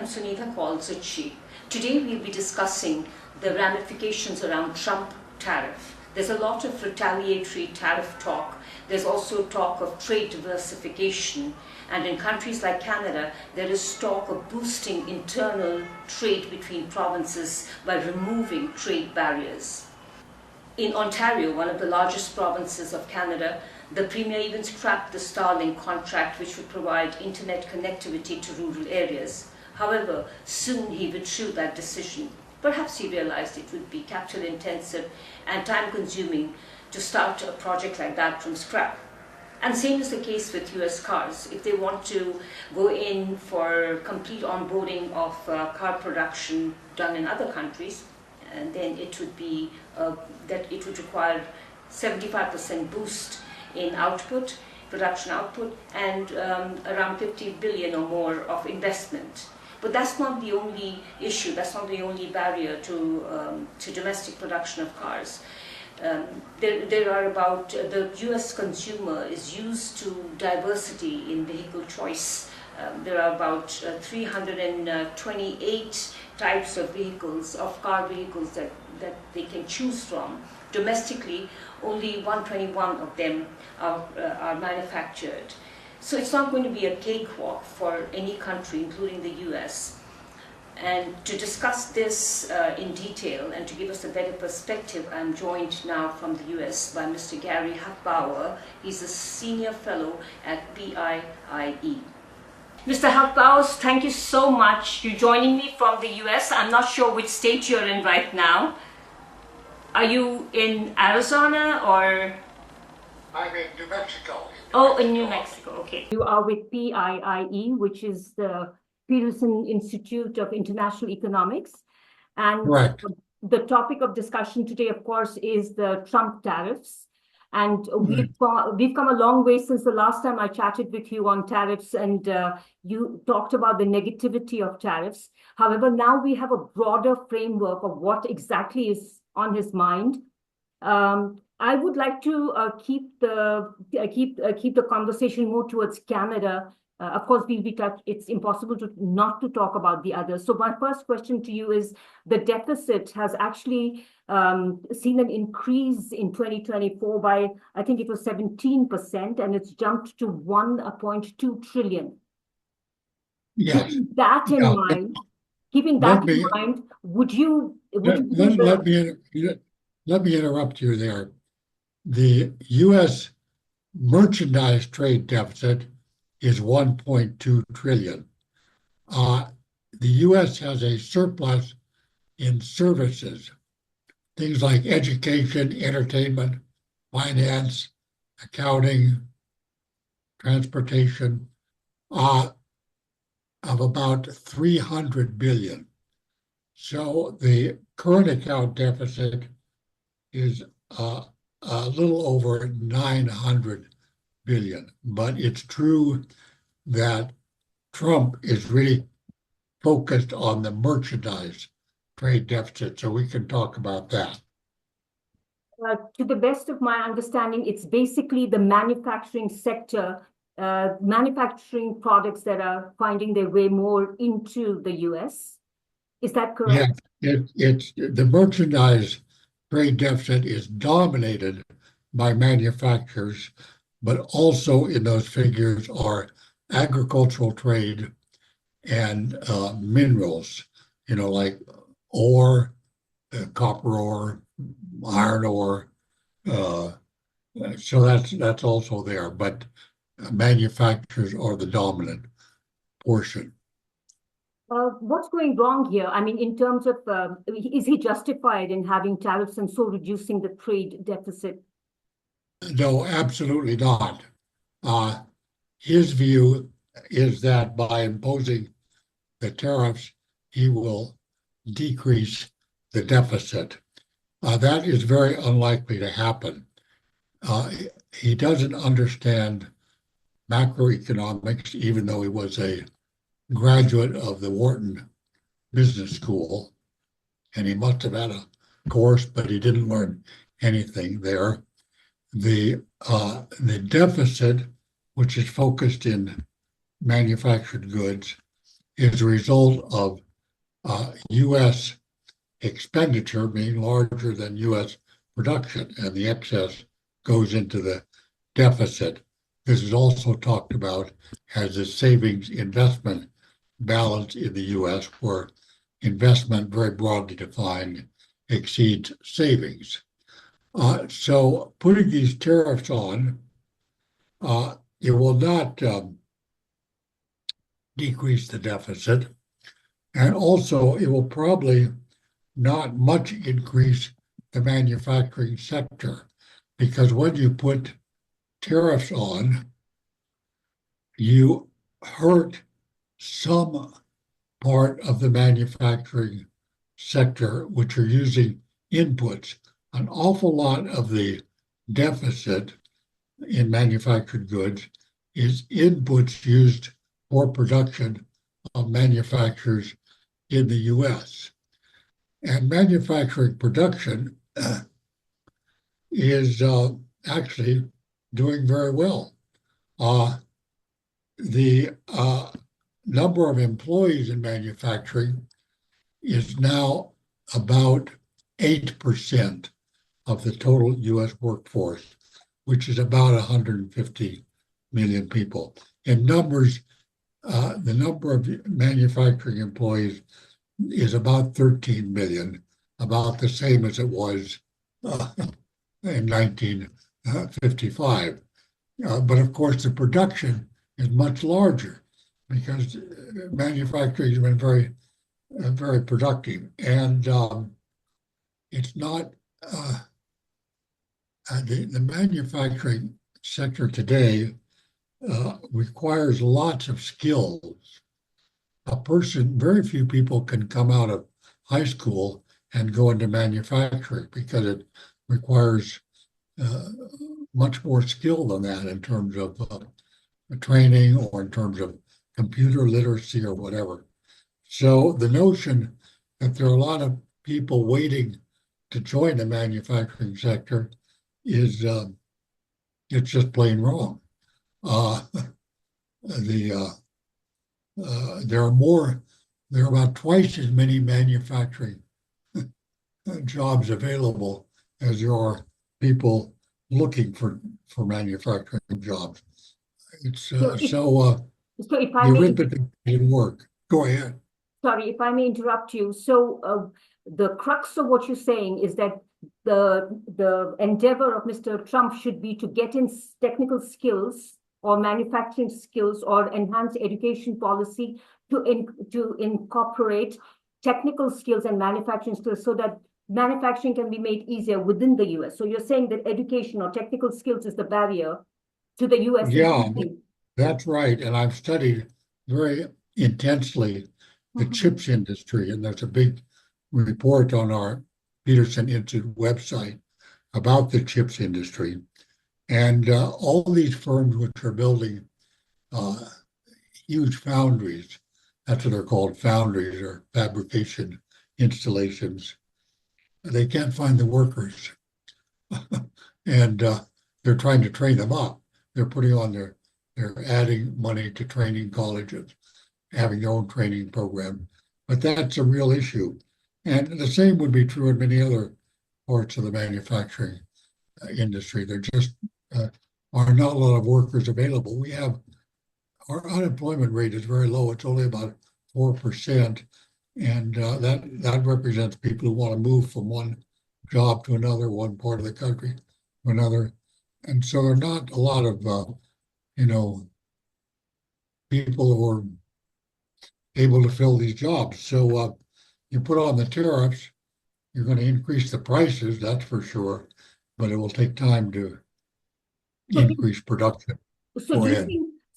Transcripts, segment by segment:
I'm Sunitha calls it cheap. Today we'll be discussing the ramifications around Trump tariff. There's a lot of retaliatory tariff talk. There's also talk of trade diversification. And in countries like Canada, there is talk of boosting internal trade between provinces by removing trade barriers. In Ontario, one of the largest provinces of Canada, the Premier even scrapped the Starlink contract, which would provide internet connectivity to rural areas. However, soon he withdrew that decision. Perhaps he realized it would be capital intensive and time consuming to start a project like that from scratch. And same is the case with US cars. If they want to go in for complete onboarding of car production done in other countries, and then it would be that it would require 75% boost in output, production output, and around 50 billion or more of investment. But that's not the only issue. That's not the only barrier to domestic production of cars. There are about the U.S. consumer is used to diversity in vehicle choice. There are about 328 types of vehicles, of car vehicles that they can choose from. Domestically, only 121 of them are manufactured. So it's not going to be a cakewalk for any country, including the US. And to discuss this in detail and to give us a better perspective, I'm joined now from the US by Mr. Gary Huffbauer. He's a senior fellow at PIIE. Mr. Huffbauer, thank you so much. You're joining me from the US. I'm not sure which state you're in right now. Are you in Arizona or? I'm in New Mexico. Oh, in New Mexico, okay. You are with PIIE, which is the Peterson Institute of International Economics. And Right. The topic of discussion today, of course, is the Trump tariffs. And we've come a long way since the last time I chatted with you on tariffs, and you talked about the negativity of tariffs. However, now we have a broader framework of what exactly is on his mind. I would like to keep the conversation more towards Canada. Of course, it's impossible not to talk about the others. So my first question to you is, the deficit has actually seen an increase in 2024 by, I think it was 17%, and it's jumped to 1.2 trillion. Yes. Keeping that in mind, would you let me interrupt you there. The U.S. merchandise trade deficit is 1.2 trillion. The U.S. has a surplus in services, things like education, entertainment, finance, accounting, transportation, of about 300 billion. So the current account deficit is a little over 900 billion. But it's true that Trump is really focused on the merchandise trade deficit, so we can talk about that. To the best of my understanding, it's basically the manufacturing sector, manufacturing products that are finding their way more into the U.S. Is that correct? Yeah, it's the merchandise trade deficit is dominated by manufacturers, but also in those figures are agricultural trade and minerals, like ore, copper ore, iron ore. So that's also there, but manufacturers are the dominant portion. What's going wrong here? I mean, in terms of, is he justified in having tariffs and so reducing the trade deficit? No, absolutely not. His view is that by imposing the tariffs, he will decrease the deficit. That is very unlikely to happen. He doesn't understand macroeconomics, even though he was a graduate of the Wharton Business School, and he must have had a course, but he didn't learn anything there. The deficit, which is focused in manufactured goods, is a result of U.S. expenditure being larger than U.S. production, and the excess goes into the deficit. This is also talked about as a savings investment balance in the U.S., where investment, very broadly defined, exceeds savings. So putting these tariffs on, it will not decrease the deficit, and also it will probably not much increase the manufacturing sector, because when you put tariffs on, you hurt some part of the manufacturing sector, which are using inputs. An awful lot of the deficit in manufactured goods is inputs used for production of manufacturers in the US. And manufacturing production is actually doing very well. The number of employees in manufacturing is now about 8% of the total US workforce, which is about 150 million people. In numbers, the number of manufacturing employees is about 13 million, about the same as it was in 1955. But of course, the production is much larger because manufacturing has been very productive. And it's not, the manufacturing sector today requires lots of skills. Very few people can come out of high school and go into manufacturing because it requires much more skill than that in terms of training or in terms of computer literacy or whatever. So the notion that there are a lot of people waiting to join the manufacturing sector is it's just plain wrong. There are about twice as many manufacturing jobs available as there are people looking for manufacturing jobs. It's So if the I may, arithmetic didn't work. Go ahead. sorry, if I may interrupt you. So the crux of what you're saying is that the endeavor of Mr. Trump should be to get in technical skills or manufacturing skills or enhance education policy to incorporate technical skills and manufacturing skills so that manufacturing can be made easier within the US. So you're saying that education or technical skills is the barrier to the US. Yeah, that's right. And I've studied very intensely the chips industry, and there's a big report on our Peterson Institute website about the chips industry. And all these firms which are building huge foundries, that's what they're called, foundries or fabrication installations, they can't find the workers. And they're trying to train them up. They're putting on they're adding money to training colleges, having their own training program. But that's a real issue. And the same would be true in many other parts of the manufacturing industry. There just are not a lot of workers available. Our unemployment rate is very low. It's only about 4%. And that represents people who want to move from one job to another, one part of the country to another. And so there are not a lot of, people who are able to fill these jobs. So you put on the tariffs, you're going to increase the prices, that's for sure, but it will take time to increase production.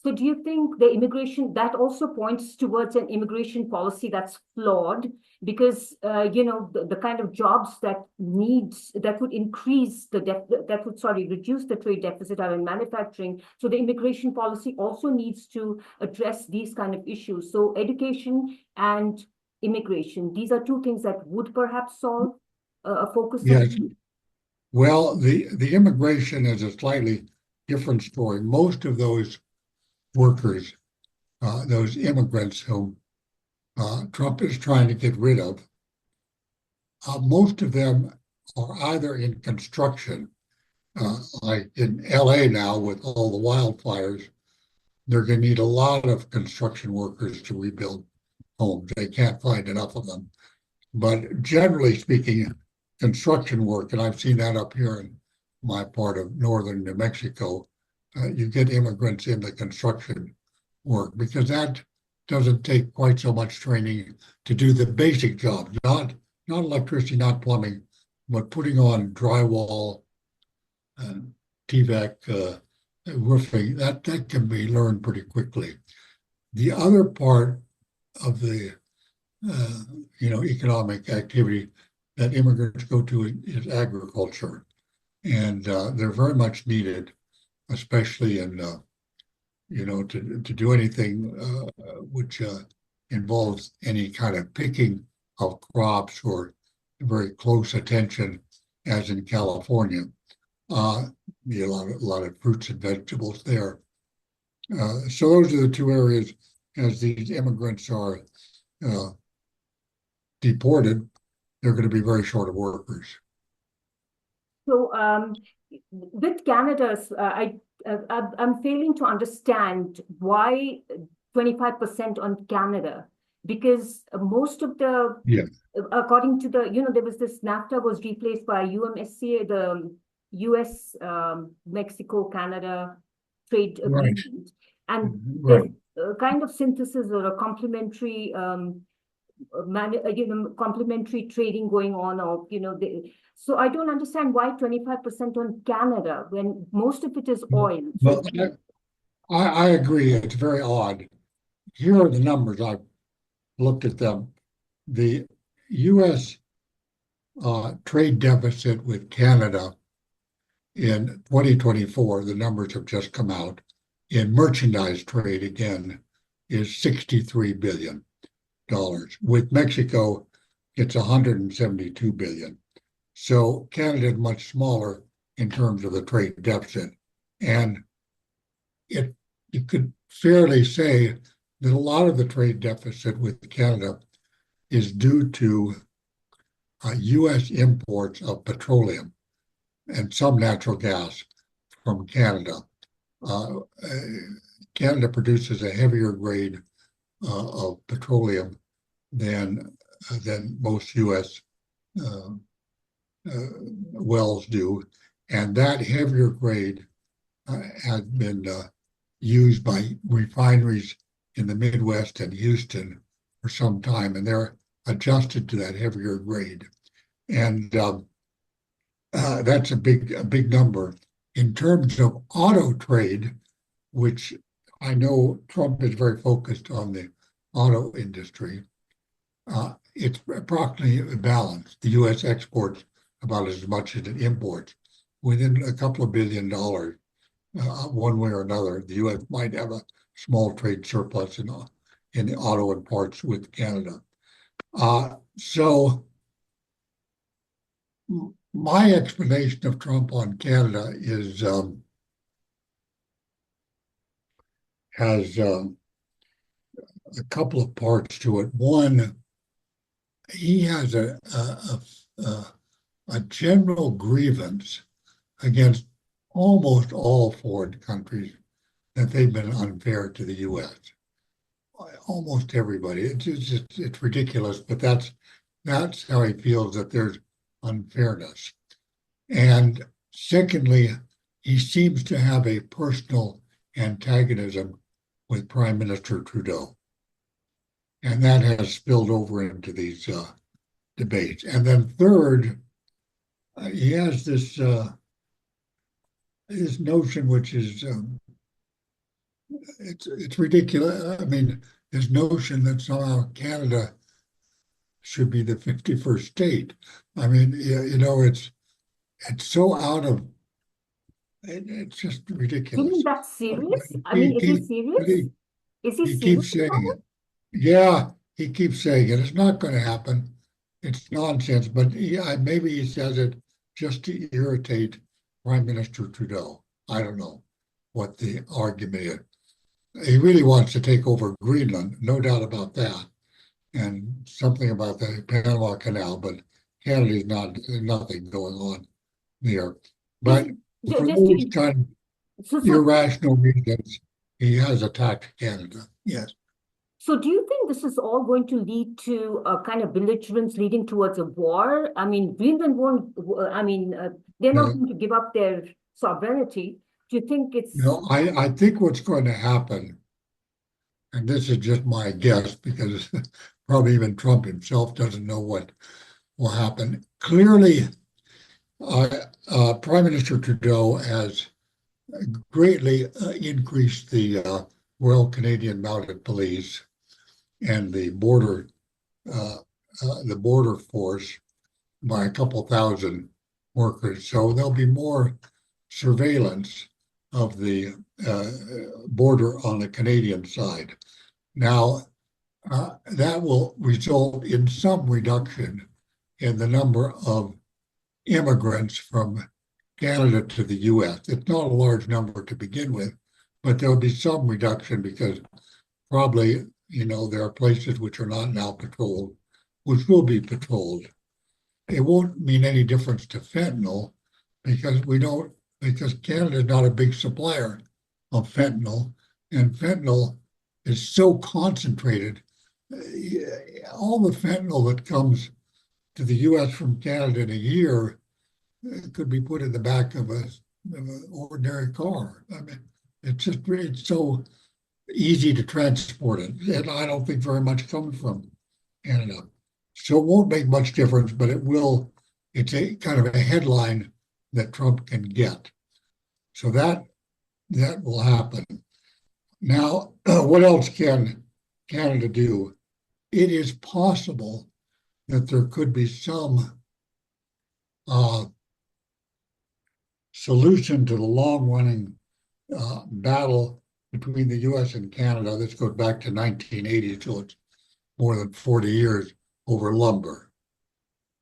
So do you think the immigration, that also points towards an immigration policy that's flawed? Because, the kind of jobs that would increase reduce the trade deficit are in manufacturing. So the immigration policy also needs to address these kind of issues. So education and immigration, these are two things that would perhaps solve a focus. Yes. Well, the immigration is a slightly different story. Most of those workers, those immigrants whom Trump is trying to get rid of. Most of them are either in construction, like in LA now with all the wildfires, they're going to need a lot of construction workers to rebuild homes. They can't find enough of them. But generally speaking, construction work, and I've seen that up here in my part of northern New Mexico, you get immigrants in the construction work because that doesn't take quite so much training to do the basic job, not electricity, not plumbing, but putting on drywall and TVAC roofing. That can be learned pretty quickly. The other part of the uh, economic activity that immigrants go to is agriculture, and they're very much needed, especially in to do anything which involves any kind of picking of crops or very close attention, as in California. A lot of fruits and vegetables there. So those are the two areas as these immigrants are deported, they're going to be very short of workers. So with Canada, I'm failing to understand why 25% on Canada, because most of the, Yeah, according to the, there was this NAFTA was replaced by UMSCA, the US Mexico Canada trade right, agreement, and there's right. a kind of synthesis or a complementary complementary trading going on, or so I don't understand why 25% on Canada when most of it is oil. Well, So I agree. It's very odd. Here are the numbers. I've looked at them. The U.S. Trade deficit with Canada in 2024, the numbers have just come out, in merchandise trade again, is $63 billion. With Mexico, it's $172 billion. So Canada is much smaller in terms of the trade deficit. And you could fairly say that a lot of the trade deficit with Canada is due to U.S. imports of petroleum and some natural gas from Canada. Uh, Canada produces a heavier grade of petroleum than most U.S. Uh, wells do, and that heavier grade has been used by refineries in the Midwest and Houston for some time, and they're adjusted to that heavier grade, and that's a big number. In terms of auto trade, which I know Trump is very focused on the auto industry, it's approximately balanced. The U.S. exports about as much as it imports. Within a couple of $1 billion, one way or another, the U.S. might have a small trade surplus in the auto and parts with Canada. So my explanation of Trump on Canada is has a couple of parts to it. One, he has a general grievance against almost all foreign countries that they've been unfair to the U.S. Almost everybody. It's ridiculous, but that's how he feels that there's unfairness. And secondly, he seems to have a personal antagonism with Prime Minister Trudeau. And that has spilled over into these debates. And then third, he has this notion, which is it's ridiculous. I mean, this notion that somehow Canada should be the 51st state. I mean, it's so out of it's just ridiculous. isn't that serious? I He, mean, is he he, serious? Is he he serious keeps saying about it. Yeah, he keeps saying it. It's not going to happen. It's nonsense. But maybe he says it just to irritate Prime Minister Trudeau. I don't know what the argument is. He really wants to take over Greenland, no doubt about that. and something about the Panama Canal, but Canada's nothing going on there. Just, But ju- for just those kind of so irrational reasons, he has attacked Canada. Yes. So do you think this is all going to lead to a kind of belligerence leading towards a war? I mean, Greenland won't, they're not Uh, going to give up their sovereignty. Do you think you it's, know, I think what's going to happen, and this is just my guess because probably even Trump himself doesn't know what will happen. Clearly, Prime Minister Trudeau has greatly increased the Royal Canadian Mounted Police and uh, the border force by a couple thousand workers. So there'll be more surveillance of the border on the Canadian side. Now, that will result in some reduction in the number of immigrants from Canada to the US. It's not a large number to begin with, but there'll be some reduction because probably, there are places which are not now patrolled, which will be patrolled. It won't mean any difference to fentanyl because because Canada is not a big supplier of fentanyl, and fentanyl is so concentrated. All the fentanyl that comes to the US from Canada in a year could be put in the back of an ordinary car. I mean, it's so easy to transport it, and I don't think very much comes from Canada. So it won't make much difference, but it will. It's a kind of a headline that Trump can get. So that will happen. Now, what else can Canada do? It is possible that there could be some uh, solution to the long-running battle between the U.S. and Canada. This goes back to 1980, so it's more than 40 years over lumber.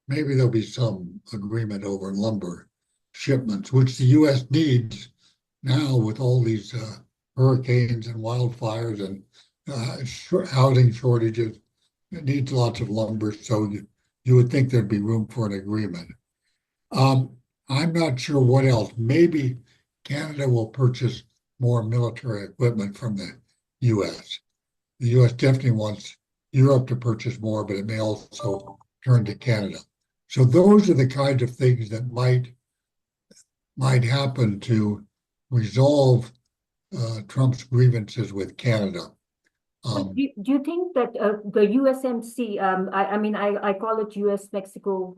Maybe there'll be some agreement over lumber shipments, which the U.S. needs now with all these hurricanes and wildfires and housing shortages. It needs lots of lumber, so you would think there'd be room for an agreement. Um, I'm not sure what else. Maybe Canada will purchase more military equipment from the U.S. The U.S. definitely wants Europe to purchase more, but it may also turn to Canada. So those are the kinds of things that might happen to resolve Trump's grievances with Canada. do you think that the USMC, I call it US-Mexico,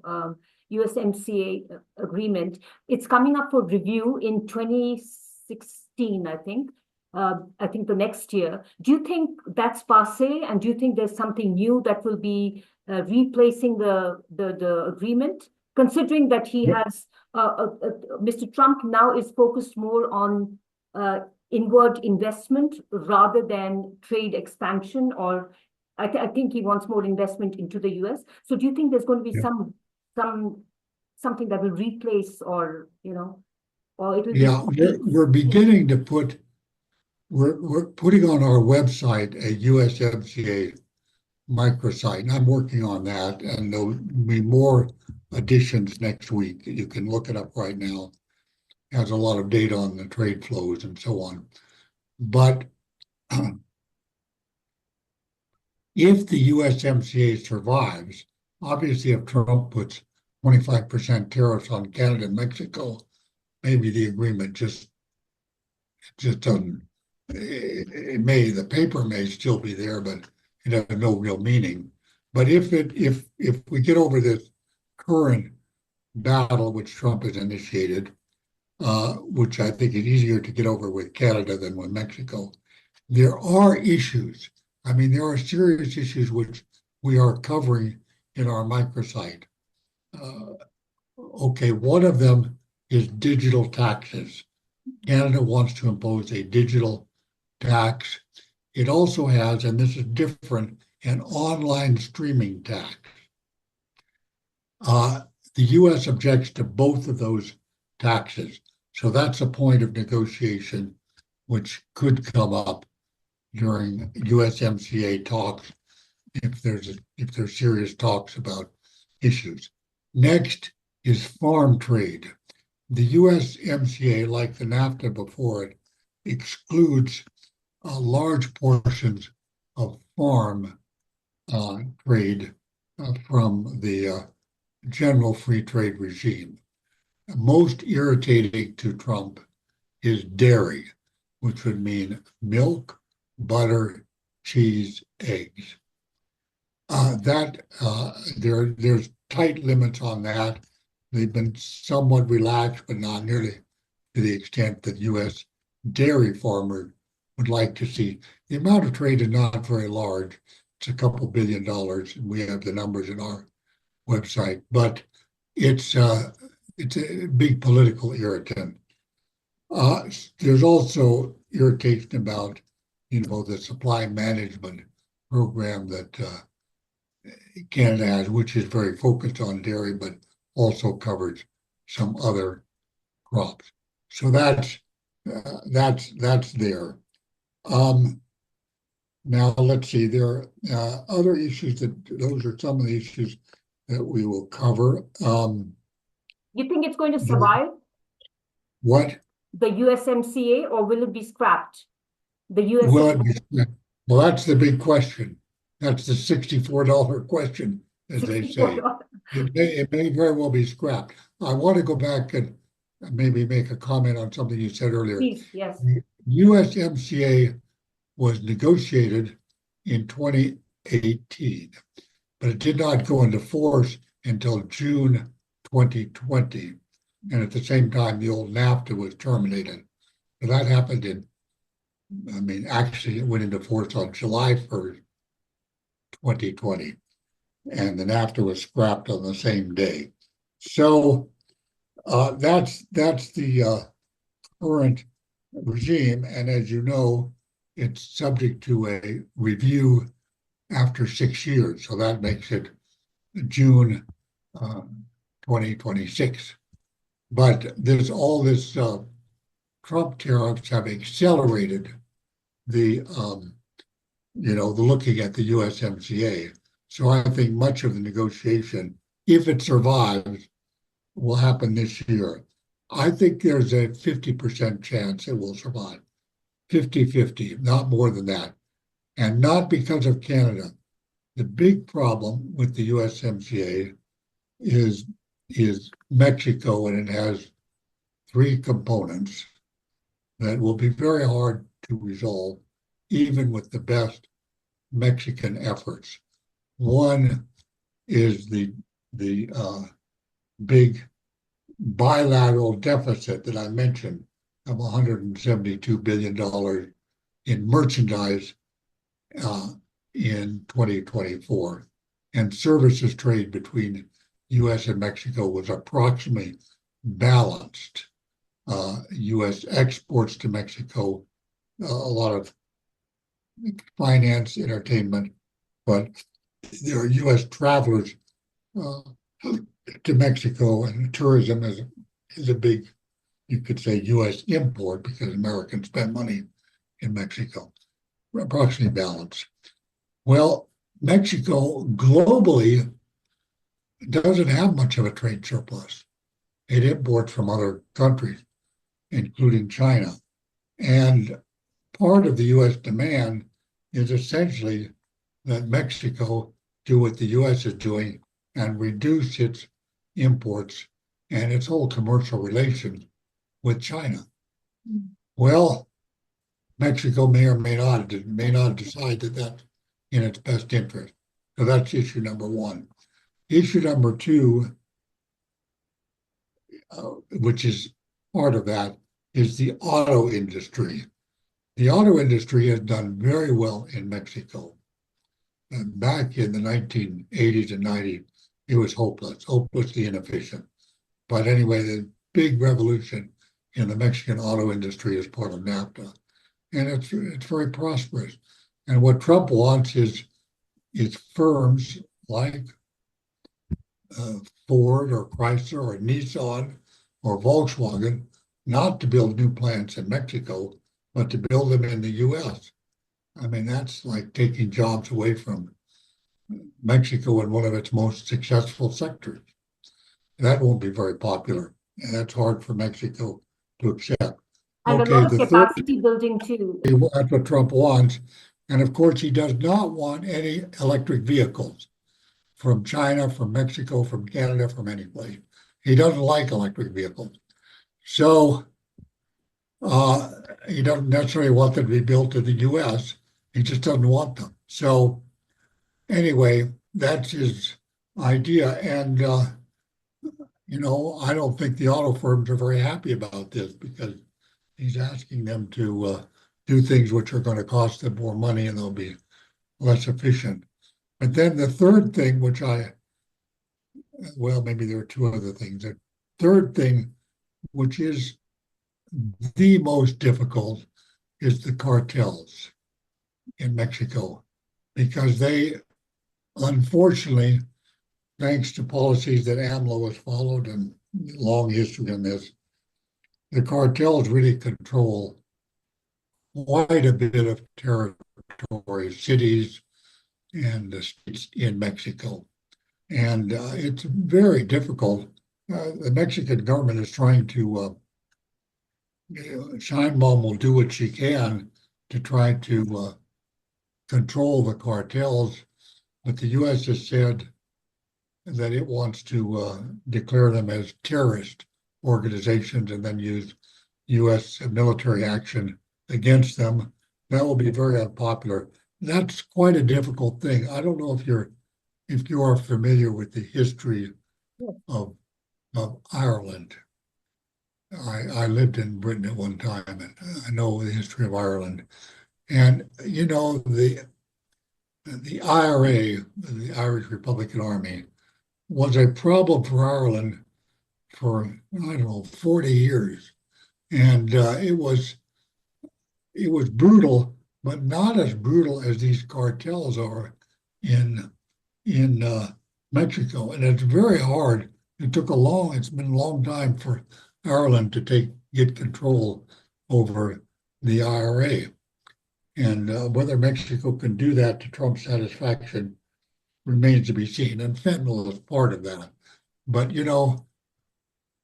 USMCA agreement, it's coming up for review in 2016, I think. I think the next year. Do you think that's passé, and do you think there's something new that will be replacing the agreement? Considering that he has Mr. Trump now is focused more on inward investment rather than trade expansion, or I think he wants more investment into the US. So do you think there's going to be Yeah. something that will replace, or or it will be Yeah, we're beginning to we're putting on our website a USMCA microsite, and I'm working on that, and there'll be more additions next week. You can look it up right now. It has a lot of data on the trade flows and so on. But if the USMCA survives, obviously if Trump puts 25% tariffs on Canada and Mexico, maybe the agreement just doesn't. The paper may still be there, but it has no real meaning. But if we get over this current battle which Trump has initiated, which I think is easier to get over with Canada than with Mexico, there are issues. I mean, there are serious issues which we are covering in our microsite. Okay, one of them is digital taxes. Canada wants to impose a digital tax. It also has, and this is different, an online streaming tax. The US objects to both of those taxes. So that's a point of negotiation which could come up during USMCA talks. if there's serious talks about issues. Next is farm trade. The USMCA, like the NAFTA before it, excludes large portions of farm trade from the general free trade regime. Most irritating to Trump is dairy, which would mean milk, butter, cheese, eggs. There's tight limits on that. They've been somewhat relaxed, but not nearly to the extent that U.S. dairy farmers would like to see. The amount of trade is not very large. It's a couple $2 billion, and we have the numbers in our website, but it's a big political irritant. There's also irritation about, the supply management program that Canada has, which is very focused on dairy, but also covers some other crops. So that's there. Now let's see. There are other issues those are some of the issues that we will cover. You think it's going to survive? What? The USMCA, or will it be scrapped? The USMCA. Will it be scrapped? Well, that's the big question. That's the $64 question, as they say. It may very well be scrapped. I want to go back and maybe make a comment on something you said earlier. Please, yes. The USMCA was negotiated in 2018, but it did not go into force until June 2020. And at the same time, the old NAFTA was terminated. So that happened actually it went into force on July 1st, 2020. And the NAFTA was scrapped on the same day. So that's the current regime. And as you know, it's subject to a review after 6 years. So that makes it June 2026. But there's all this Trump tariffs have accelerated the looking at the USMCA. So I think much of the negotiation, if it survives, will happen this year. I think there's a 50% chance it will survive. 50-50, not more than that. And not because of Canada. The big problem with the USMCA is Mexico, and it has 3 components that will be very hard to resolve, even with the best Mexican efforts. One is the big bilateral deficit that I mentioned of $172 billion in merchandise in 2024. And services trade between U.S. and Mexico was approximately balanced. U.S. exports to Mexico, a lot of finance, entertainment, but there are U.S. travelers to Mexico, and tourism is a big, you could say, U.S. import because Americans spend money in Mexico. Approximately balanced. Well, Mexico globally doesn't have much of a trade surplus. It imports from other countries, including China. And part of the U.S. demand is essentially that Mexico do what the U.S. is doing and reduce its imports and its whole commercial relations with China. Well, Mexico may or may not decide that that's in its best interest. So that's issue number one. Issue number two, which is part of that, is the auto industry. The auto industry has done very well in Mexico. And back in the 1980s and 90s, it was hopelessly inefficient. But anyway, the big revolution in the Mexican auto industry is part of NAFTA. And it's very prosperous. And what Trump wants is firms like Ford or Chrysler or Nissan or Volkswagen not to build new plants in Mexico, but to build them in the U.S. I mean, that's like taking jobs away from Mexico in one of its most successful sectors. That won't be very popular, and that's hard for Mexico to accept. And a Okay, lot of the third, capacity building too. that's what Trump wants. And of course, he does not want any electric vehicles from China, from Mexico, from Canada, from any place. He doesn't like electric vehicles. So uh, he doesn't necessarily want them to be built in the US. He just doesn't want them. So anyway, that's his idea. And I don't think the auto firms are very happy about this because he's asking them to do things which are going to cost them more money and they'll be less efficient. But then the third thing, well, maybe there are two other things. The third thing, which is the most difficult, is the cartels in Mexico, because they, unfortunately, thanks to policies that AMLO has followed and long history in this, the cartels really control quite a bit of territory, cities, and the states in Mexico. And it's very difficult. The Mexican government is trying to, Sheinbaum will do what she can to try to control the cartels, but the U.S. has said that it wants to declare them as terrorist organizations and then use U.S. military action against them. That will be very unpopular. That's quite a difficult thing. I don't know if you are familiar with the history of Ireland. I lived in Britain at one time, and I know the history of Ireland. And the IRA, the Irish Republican Army, was a problem for Ireland for, I don't know, 40 years. And it was brutal, but not as brutal as these cartels are in Mexico. And it's very hard. It's been a long time for Ireland to get control over the IRA. And whether Mexico can do that to Trump's satisfaction remains to be seen. And fentanyl is part of that. But,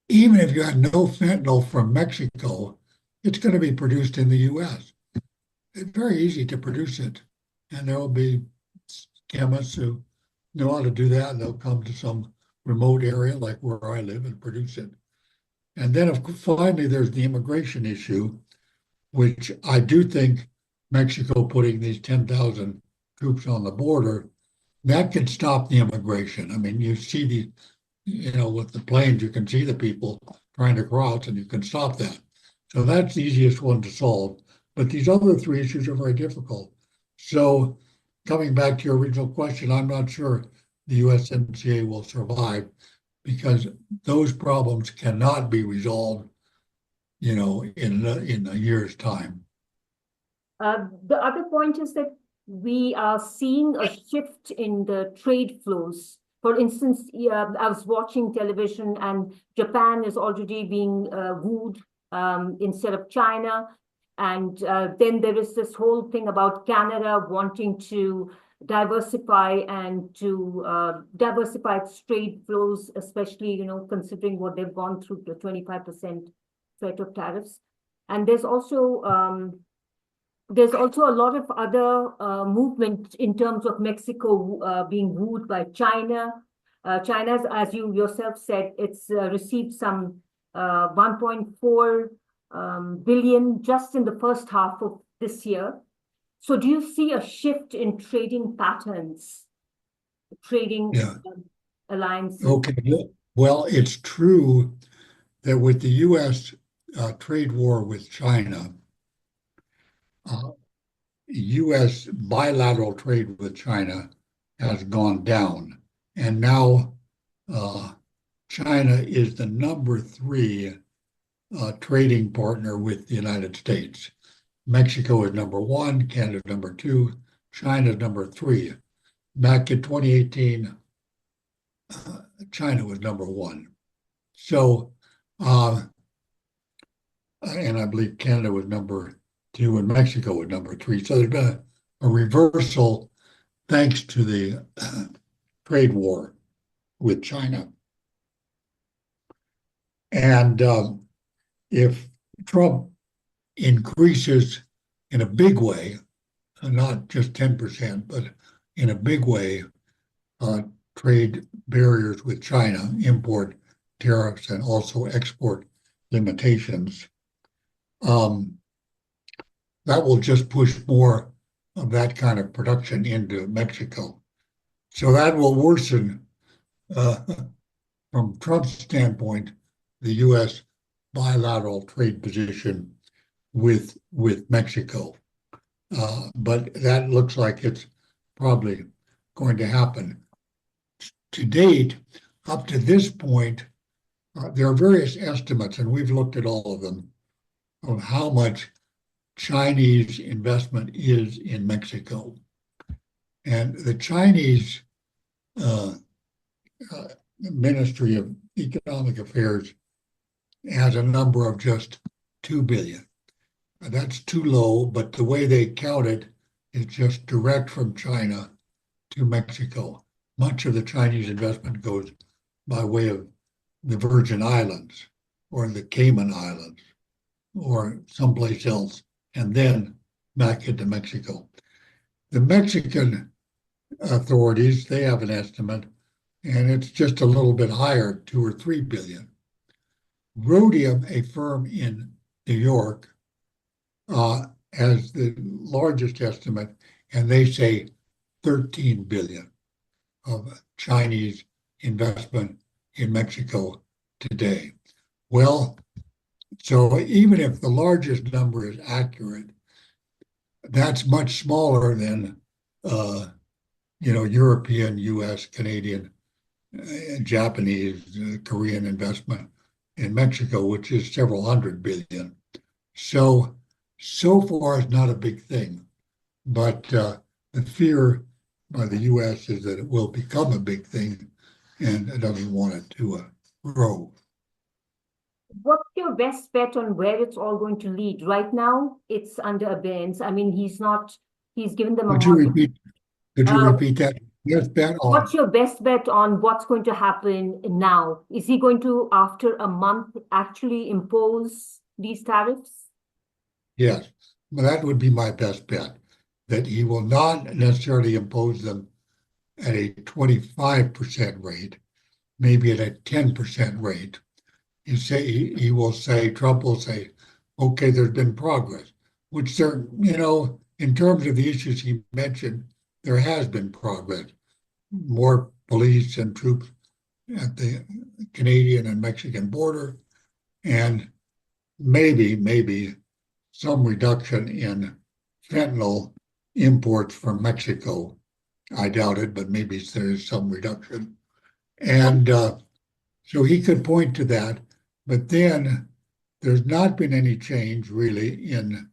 even if you had no fentanyl from Mexico, it's going to be produced in the US. It's very easy to produce it. And there will be chemists who know how to do that, and they'll come to some remote area like where I live and produce it. And then finally, there's the immigration issue, which I do think Mexico putting these 10,000 troops on the border, that can stop the immigration. I mean, you see with the planes, you can see the people trying to cross and you can stop that. So that's the easiest one to solve. But these other three issues are very difficult. So coming back to your original question, I'm not sure the USMCA will survive because those problems cannot be resolved, in a year's time. The other point is that we are seeing a shift in the trade flows. For instance, I was watching television and Japan is already being wooed instead of China. And then there is this whole thing about Canada wanting to diversify and to diversify its trade flows, especially, considering what they've gone through, the 25% threat of tariffs. And there's also a lot of other movement in terms of Mexico being wooed by China. China's, as you yourself said, it's received some 1.4 billion just in the first half of this year. So do you see a shift in trading patterns, trading alliances? Okay. Well, it's true that with the U.S. Trade war with China, U.S. bilateral trade with China has gone down. And now China is the number 3 trading partner with the United States. Mexico is number 1, Canada is number 2, China is number 3. Back in 2018, China was number 1. So, and I believe Canada was number 2 and Mexico was number 3. So there's been a reversal thanks to the trade war with China. And if Trump increases in a big way, not just 10%, but in a big way, trade barriers with China, import tariffs, and also export limitations, that will just push more of that kind of production into Mexico. So that will worsen, from Trump's standpoint, the U.S. bilateral trade position with Mexico. But that looks like it's probably going to happen. To date, up to this point, there are various estimates, and we've looked at all of them, of how much Chinese investment is in Mexico. And the Chinese Ministry of Economic Affairs has a number of just 2 billion. That's too low, but the way they count it is just direct from China to Mexico. Much of the Chinese investment goes by way of the Virgin Islands or the Cayman Islands or someplace else, and then back into Mexico. The Mexican authorities, they have an estimate, and it's just a little bit higher, 2 or 3 billion. Rhodium, a firm in New York, has the largest estimate, and they say 13 billion of Chinese investment in Mexico today. Well, so even if the largest number is accurate, that's much smaller than European, U.S., Canadian, Japanese, Korean investment in Mexico, which is several hundred billion. So far it's not a big thing, but the fear by the U.S. is that it will become a big thing, and it doesn't want it to grow. What's your best bet on where it's all going to lead? Right now, it's under abeyance. I mean, he's given them a Could you repeat that? Best bet on? What's your best bet on what's going to happen now? Is he going to, after a month, actually impose these tariffs? Yes, well, that would be my best bet, that he will not necessarily impose them at a 25% rate, maybe at a 10% rate. Trump will say, okay, there's been progress, which there, in terms of the issues he mentioned, there has been progress. More police and troops at the Canadian and Mexican border, and maybe some reduction in fentanyl imports from Mexico. I doubt it, but maybe there is some reduction. And so he could point to that, but then there's not been any change really in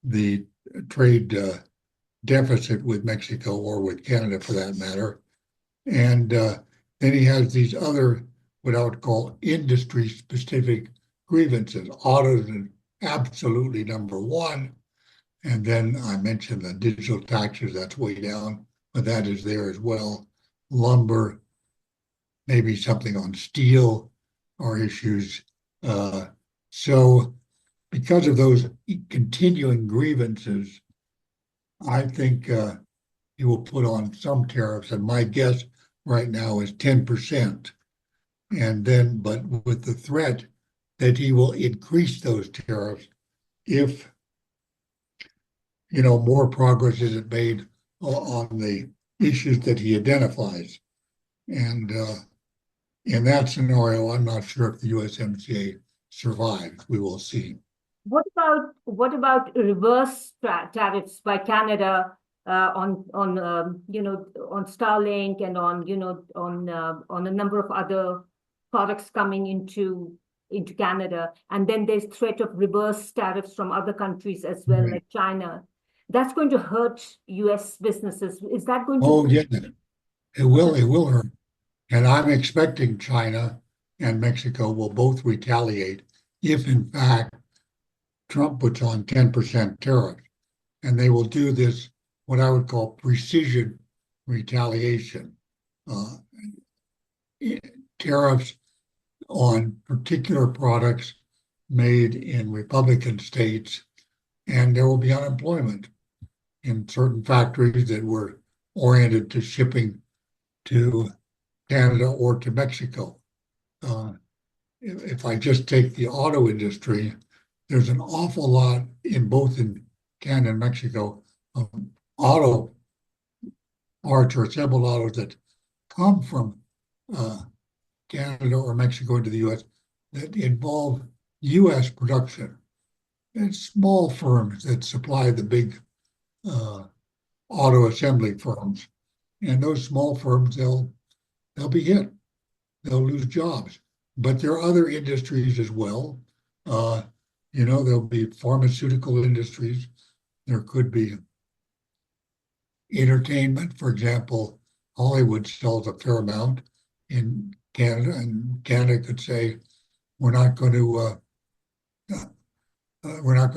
the trade deficit with Mexico or with Canada for that matter. And then he has these other, what I would call industry-specific grievances. Autos is absolutely number one. And then I mentioned the digital taxes, that's way down, but that is there as well. Lumber, maybe something on steel are issues. So because of those continuing grievances, I think he will put on some tariffs, and my guess right now is 10%. And then, but with the threat that he will increase those tariffs if, more progress isn't made on the issues that he identifies. And in that scenario, I'm not sure if the USMCA survives. We will see. What about reverse tariffs by Canada on Starlink and on a number of other products coming into Canada, and then there's threat of reverse tariffs from other countries as well, Right. like China. That's going to hurt U.S. businesses. Is that going to? Oh yeah, it will hurt, and I'm expecting China and Mexico will both retaliate if, in fact, Trump puts on 10% tariffs, and they will do this, what I would call precision retaliation. tariffs on particular products made in Republican states, and there will be unemployment in certain factories that were oriented to shipping to Canada or to Mexico. If I just take the auto industry, there's an awful lot in Canada and Mexico of auto parts or assembled autos that come from Canada or Mexico into the U.S. that involve U.S. production. And small firms that supply the big auto assembly firms. And those small firms, they'll be hit. They'll lose jobs. But there are other industries as well. There'll be pharmaceutical industries. There could be entertainment. For example, Hollywood sells a fair amount in Canada, and Canada could say, we're not going to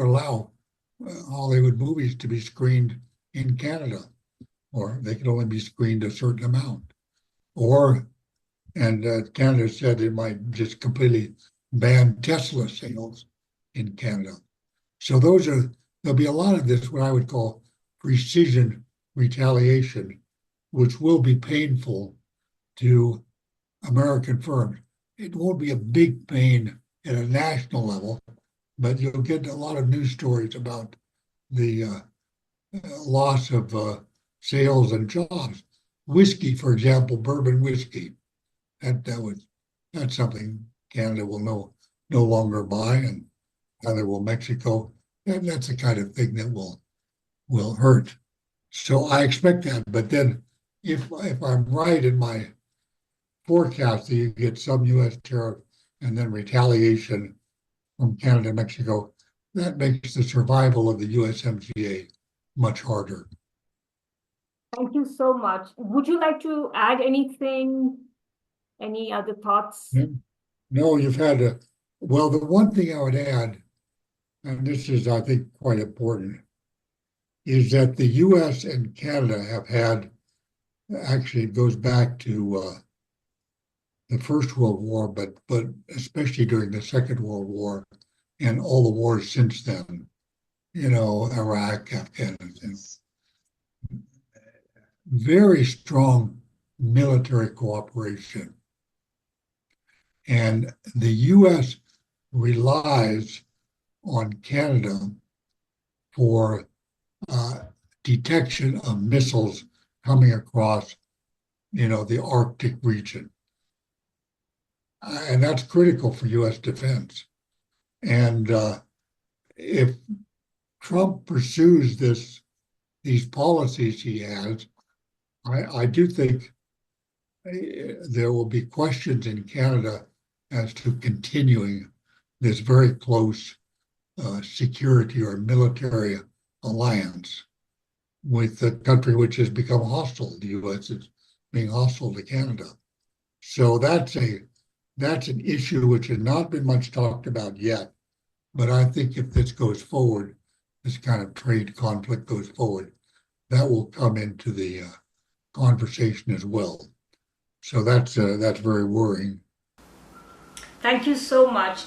allow Hollywood movies to be screened in Canada, or they can only be screened a certain amount. And Canada said it might just completely ban Tesla sales in Canada. So there'll be a lot of this, what I would call precision retaliation, which will be painful to American firms. It won't be a big pain at a national level, but you'll get a lot of news stories about the loss of sales and jobs. Whiskey, for example, bourbon whiskey, that's something Canada will no longer buy, and neither will Mexico. And that's the kind of thing that will hurt. So I expect that. But then, if I'm right in my forecast that you get some U.S. tariff and then retaliation from Canada and Mexico, that makes the survival of the USMCA much harder. Thank you so much. Would you like to add anything? Any other thoughts? No, you've had well, the one thing I would add, and this is, I think, quite important, is that the U.S. and Canada have had, actually it goes back to the First World War, but especially during the Second World War and all the wars since then, Iraq, Afghanistan, very strong military cooperation. And the U.S. relies on Canada for detection of missiles coming across, the Arctic region. And that's critical for U.S. defense. And if Trump pursues these policies he has, I do think there will be questions in Canada as to continuing this very close security or military alliance with the country which has become hostile. The U.S. is being hostile to Canada. So that's an issue which has not been much talked about yet. But I think if this goes forward, this kind of trade conflict goes forward, that will come into the conversation as well. So that's very worrying. Thank you so much.